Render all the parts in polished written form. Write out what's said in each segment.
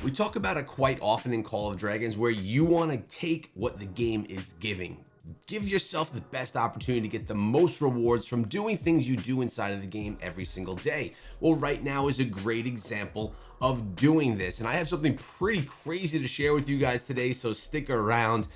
We talk about it quite often in Call of Dragons where you want to take what the game is giving. Give yourself the best opportunity to get the most rewards from doing things you do inside of the game every single day. Well, right now is a great example of doing this. And I have something pretty crazy to share with you guys today, so stick around.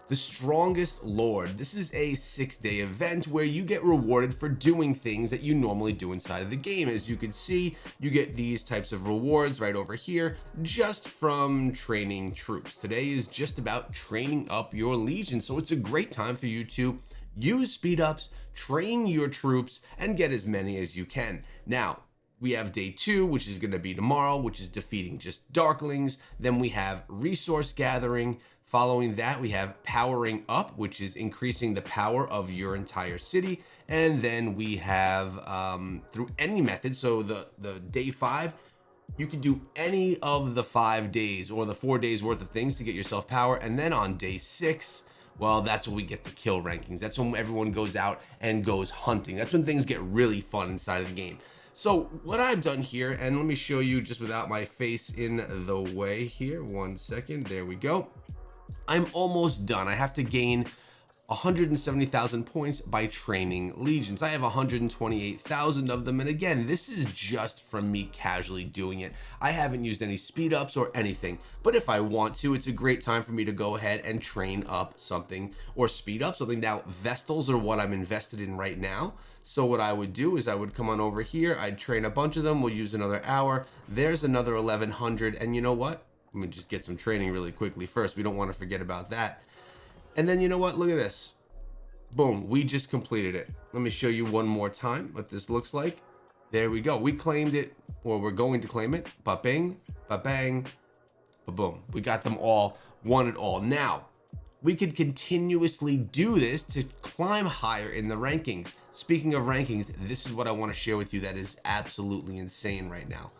The Strongest Lord. This is a 6-day event where you get rewarded for doing things that you normally do inside of the game. As you can see, you get these types of rewards right over here just from training troops. Today is just about training up your legion, so it's a great time for you to use speed ups, train your troops, and get as many as you can. Now, we have day 2, which is going to be tomorrow, which is defeating just Darklings. Then we have resource gathering. Following that, we have powering up, which is increasing the power of your entire city. And then we have through any method. So the day 5, you can do any of the 5 days or the 4 days worth of things to get yourself power. And then on day 6, well, that's when we get the kill rankings. That's when everyone goes out and goes hunting. That's when things get really fun inside of the game. So what I've done here, and let me show you just without my face in the way here. 1 second. There we go. I'm almost done. I have to gain 170,000 points by training legions. I have 128,000 of them. And again, this is just from me casually doing it. I haven't used any speed ups or anything, but if I want to, it's a great time for me to go ahead and train up something or speed up something. Now, Vestals are what I'm invested in right now. So what I would do is I would come on over here. I'd train a bunch of them. We'll use another hour. There's another 1,100. And you know what? Let me just get some training really quickly first. We don't want to forget about that. And then you know what? Look at this. Boom. We just completed it. Let me show you one more time what this looks like. There we go. We claimed it, or we're going to claim it. Ba-bing, ba-bang, ba-boom. We got them all, won it all. Now, we could continuously do this to climb higher in the rankings. Speaking of rankings, this is what I want to share with you that is absolutely insane right now.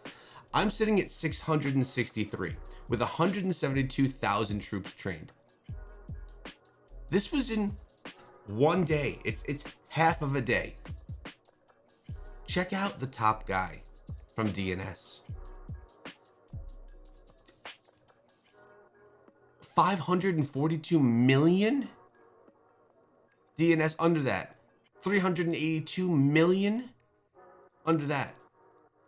I'm sitting at 663 with 172,000 troops trained. This was in one day. It's half of a day. Check out the top guy from DNS. 542 million? DNS under that. 382 million under that.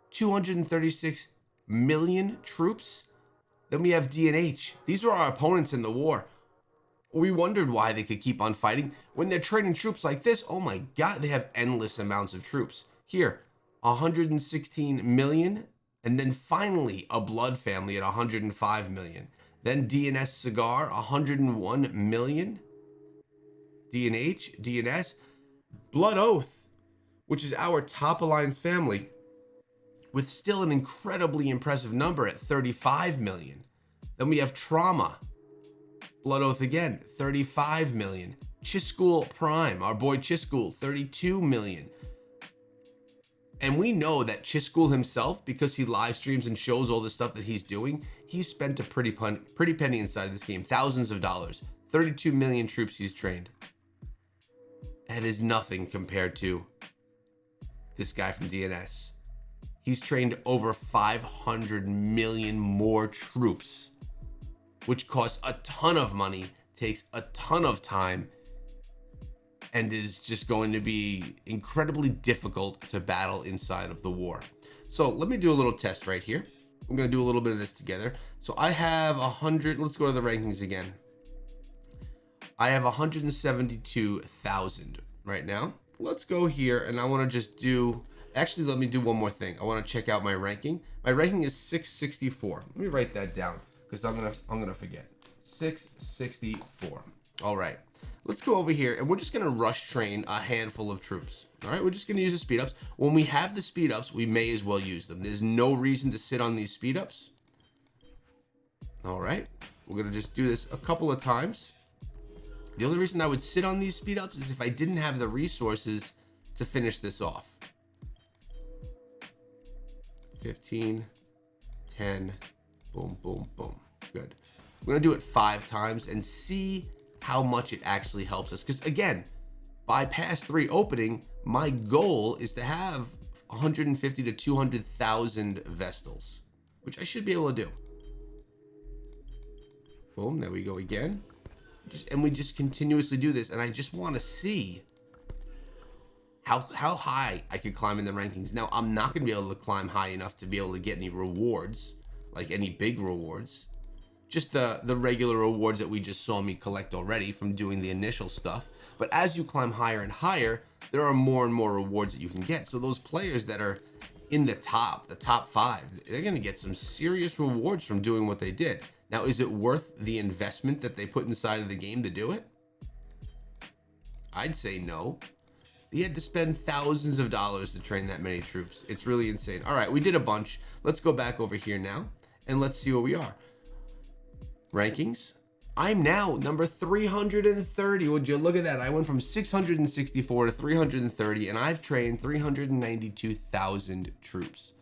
236 million troops. Then we have DNH. These were our opponents in the war. We wondered why they could keep on fighting when they're training troops like this. Oh my God, they have endless amounts of troops. Here, 116 million. And then finally, a Blood family at 105 million. Then DNS Cigar, 101 million. DNH, DNS, Blood Oath, which is our top alliance family, with still an incredibly impressive number at 35 million. Then we have Trauma, Blood Oath again, 35 million. Chiskool Prime, our boy Chiskool, 32 million. And we know that Chiskool himself, because he live streams and shows all the stuff that he's doing, he's spent a pretty penny inside of this game, thousands of dollars. 32 million troops he's trained. That is nothing compared to this guy from DNS. He's trained over 500 million more troops, which costs a ton of money, takes a ton of time, and is just going to be incredibly difficult to battle inside of the war. So let me do a little test right here. We're going to do a little bit of this together. So I have 100. Let's go to the rankings again. I have 172,000 right now. Let's go here, and I want to just do. Actually, let me do one more thing. I want to check out my ranking. My ranking is 664. Let me write that down because I'm gonna forget. 664. All right. Let's go over here, and we're just gonna rush train a handful of troops. All right, we're just gonna use the speed ups. When we have the speed ups, we may as well use them. There's no reason to sit on these speed ups. All right, we're gonna just do this a couple of times. The only reason I would sit on these speed ups is if I didn't have the resources to finish this off. 15, 10, boom, boom, boom. Good. We're gonna do it 5 times and see how much it actually helps us. Because again, by pass 3 opening, my goal is to have 150 to 200,000 Vestals, which I should be able to do. Boom, there we go again. And we just continuously do this, and I just want to see how high I could climb in the rankings. Now, I'm not going to be able to climb high enough to be able to get any rewards, like any big rewards. Just the regular rewards that we just saw me collect already from doing the initial stuff. But as you climb higher and higher, there are more and more rewards that you can get. So those players that are in the top 5, they're going to get some serious rewards from doing what they did. Now, is it worth the investment that they put inside of the game to do it? I'd say no. You had to spend thousands of dollars to train that many troops. It's really insane. All right, we did a bunch. Let's go back over here now, and let's see where we are. Rankings. I'm now number 330. Would you look at that? I went from 664 to 330, and I've trained 392,000 troops.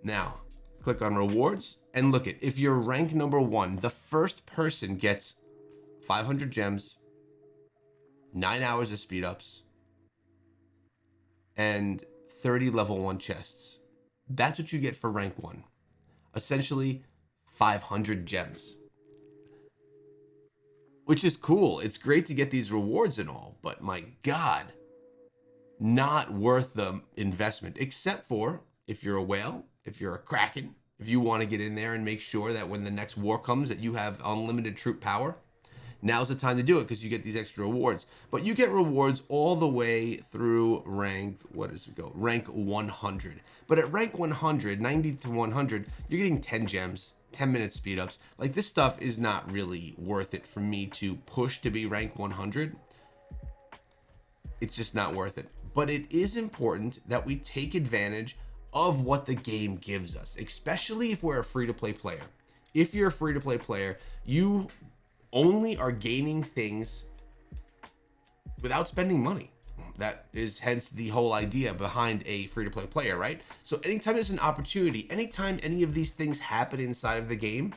Now, click on rewards, and look at, if you're rank number 1, the first person gets 500 gems, 9 hours of speed ups, and 30 level 1 chests. That's what you get for rank 1. Essentially, 500 gems. Which is cool. It's great to get these rewards and all, but my God, not worth the investment, except for if you're a whale, if you're a kraken, if you want to get in there and make sure that when the next war comes that you have unlimited troop power. Now's the time to do it because you get these extra rewards. But you get rewards all the way through rank, what does it go? Rank 100. But at rank 100, 90 to 100, you're getting 10 gems, 10-minute speed ups. Like, this stuff is not really worth it for me to push to be rank 100. It's just not worth it. But it is important that we take advantage of what the game gives us, especially if we're a free-to-play player. If you're a free-to-play player, you only are gaining things without spending money. That is hence the whole idea behind a free-to-play player, right? So anytime there's an opportunity, anytime any of these things happen inside of the game,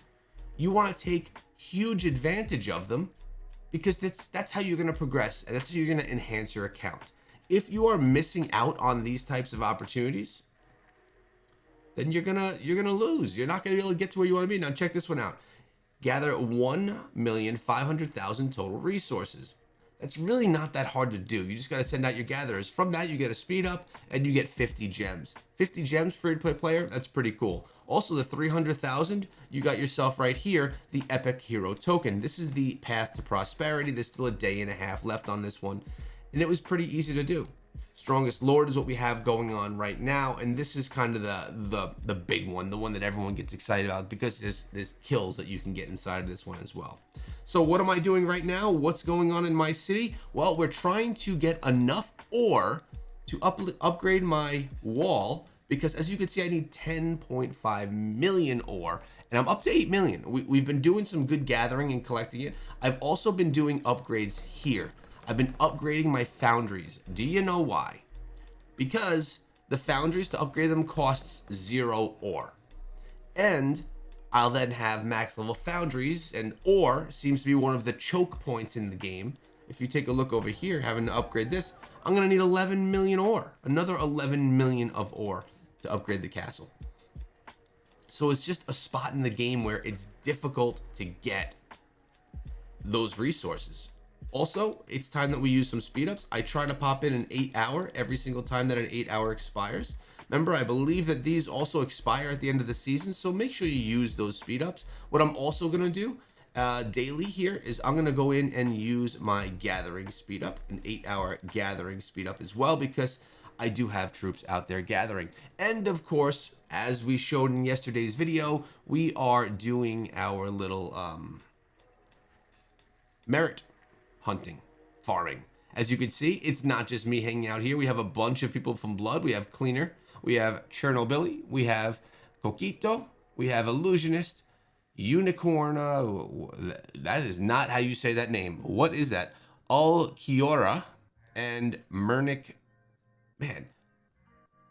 you want to take huge advantage of them, because that's how you're going to progress, and that's how you're going to enhance your account. If you are missing out on these types of opportunities, then you're gonna lose. You're not gonna be able to get to where you want to be. Now check this one out. Gather 1,500,000 total resources. That's really not that hard to do. You just got to send out your gatherers. From that, you get a speed up and you get 50 gems. 50 gems free to play player, that's pretty cool. Also, the 300,000, you got yourself right here, the Epic Hero Token. This is the path to prosperity. There's still a day and a half left on this one, and it was pretty easy to do. Strongest Lord is what we have going on right now, and this is kind of the big one, the one that everyone gets excited about, because there's kills that you can get inside of this one as well. So what am I doing right now? What's going on in my city? Well, we're trying to get enough ore to upgrade my wall, because as you can see, I need 10.5 million ore, and I'm up to 8 million. We've been doing some good gathering and collecting it. I've also been doing upgrades here. I've been upgrading my foundries. Do you know why? Because the foundries, to upgrade them, costs 0 ore. And I'll then have max level foundries, and ore seems to be one of the choke points in the game. If you take a look over here, having to upgrade this, I'm gonna need 11 million ore. Another 11 million of ore to upgrade the castle. So it's just a spot in the game where it's difficult to get those resources. Also, it's time that we use some speed ups. I try to pop in an 8-hour every single time that an 8-hour expires. Remember, I believe that these also expire at the end of the season, so make sure you use those speed ups. What I'm also gonna do daily here is I'm gonna go in and use my gathering speed up, an 8-hour gathering speed up as well, because I do have troops out there gathering. And of course, as we showed in yesterday's video, we are doing our little merit hunting, farming. As you can see, it's not just me hanging out here. We have a bunch of people from Blood. We have Cleaner, we have Chernobyl, we have Coquito, we have Illusionist, Unicorn, that is not how you say that name. What is that? Alkiora, and Mernick. Man,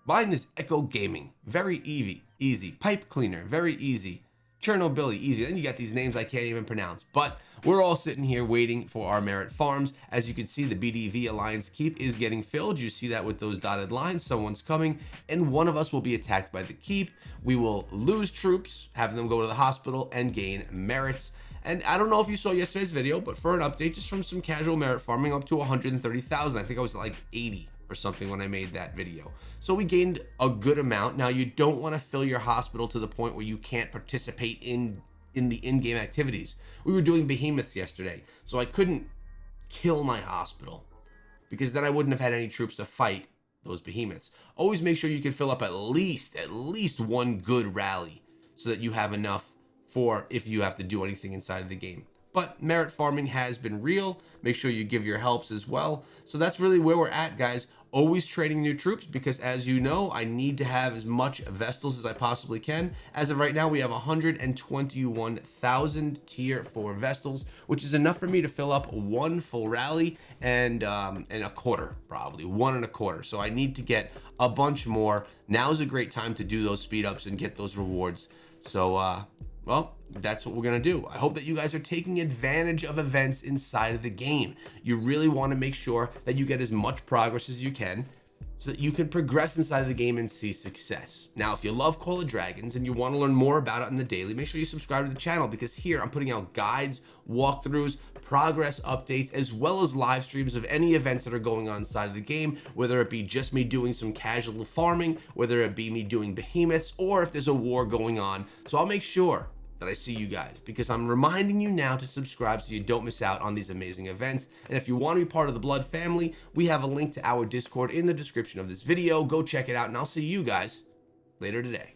mine is Echo Gaming. Very easy. Pipe Cleaner, very easy. Chernobyl, easy. Then you got these names I can't even pronounce. But we're all sitting here waiting for our merit farms. As you can see, the BDV Alliance Keep is getting filled. You see that with those dotted lines. Someone's coming, and one of us will be attacked by the Keep. We will lose troops, having them go to the hospital, and gain merits. And I don't know if you saw yesterday's video, but for an update, just from some casual merit farming up to 130,000. I think I was at like 80 or something when I made that video. So we gained a good amount. Now you don't want to fill your hospital to the point where you can't participate in the in-game activities. We were doing behemoths yesterday, so I couldn't kill my hospital because then I wouldn't have had any troops to fight those behemoths. Always make sure you can fill up at least one good rally so that you have enough for if you have to do anything inside of the game. But merit farming has been real. Make sure you give your helps as well. So that's really where we're at, guys. Always trading new troops because, as you know, I need to have as much Vestals as I possibly can. As of right now, we have 121,000 tier 4 Vestals, which is enough for me to fill up one full rally and a quarter, probably 1.25. So I need to get a bunch more. Now is a great time to do those speed ups and get those rewards. So, well, that's what we're going to do. I hope that you guys are taking advantage of events inside of the game. You really want to make sure that you get as much progress as you can so that you can progress inside of the game and see success. Now, if you love Call of Dragons and you want to learn more about it on the daily, make sure you subscribe to the channel because here I'm putting out guides, walkthroughs, progress updates, as well as live streams of any events that are going on inside of the game, whether it be just me doing some casual farming, whether it be me doing behemoths, or if there's a war going on. So I'll make sure that I see you guys because I'm reminding you now to subscribe so you don't miss out on these amazing events. And if you want to be part of the Blood family, we have a link to our Discord in the description of this video. Go check it out, and I'll see you guys later today.